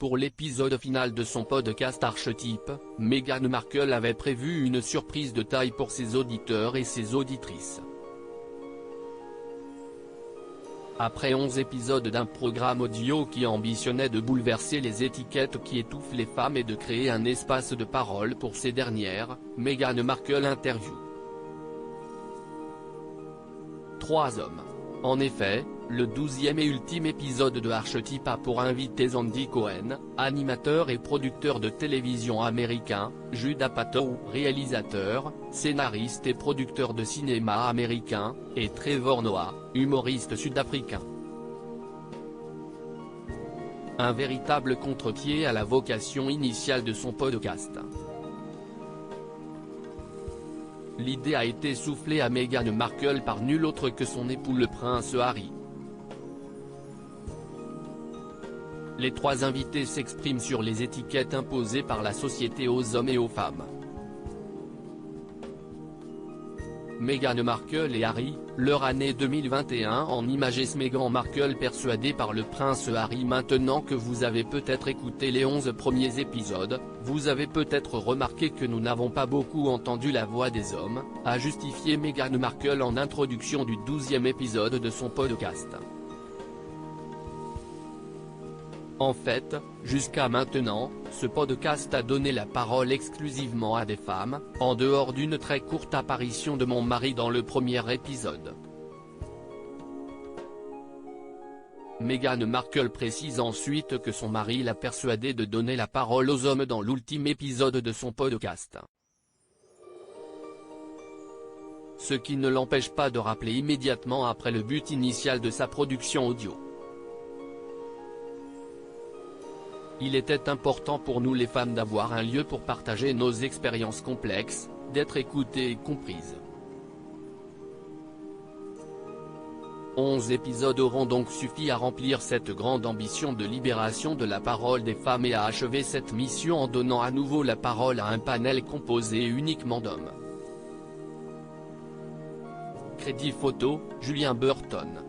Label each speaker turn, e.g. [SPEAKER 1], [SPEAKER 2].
[SPEAKER 1] Pour l'épisode final de son podcast Archetype, Meghan Markle avait prévu une surprise de taille pour ses auditeurs et ses auditrices. Après 11 épisodes d'un programme audio qui ambitionnait de bouleverser les étiquettes qui étouffent les femmes et de créer un espace de parole pour ces dernières, Meghan Markle interview 3 hommes. En effet, le 12e et ultime épisode de Archetype a pour invité Andy Cohen, animateur et producteur de télévision américain, Judd Apatow, réalisateur, scénariste et producteur de cinéma américain, et Trevor Noah, humoriste sud-africain. Un véritable contre-pied à la vocation initiale de son podcast. L'idée a été soufflée à Meghan Markle par nul autre que son époux le prince Harry. Les 3 invités s'expriment sur les étiquettes imposées par la société aux hommes et aux femmes. Meghan Markle et Harry, leur année 2021 en images. Meghan Markle persuadée par le prince Harry. Maintenant que vous avez peut-être écouté les 11 premiers épisodes, vous avez peut-être remarqué que nous n'avons pas beaucoup entendu la voix des hommes, a justifié Meghan Markle en introduction du 12e épisode de son podcast. En fait, jusqu'à maintenant, ce podcast a donné la parole exclusivement à des femmes, en dehors d'une très courte apparition de mon mari dans le premier épisode. Meghan Markle précise ensuite que son mari l'a persuadée de donner la parole aux hommes dans l'ultime épisode de son podcast. Ce qui ne l'empêche pas de rappeler immédiatement après le but initial de sa production audio. Il était important pour nous les femmes d'avoir un lieu pour partager nos expériences complexes, d'être écoutées et comprises. 11 épisodes auront donc suffi à remplir cette grande ambition de libération de la parole des femmes et à achever cette mission en donnant à nouveau la parole à un panel composé uniquement d'hommes. Crédit photo, Julien Burton.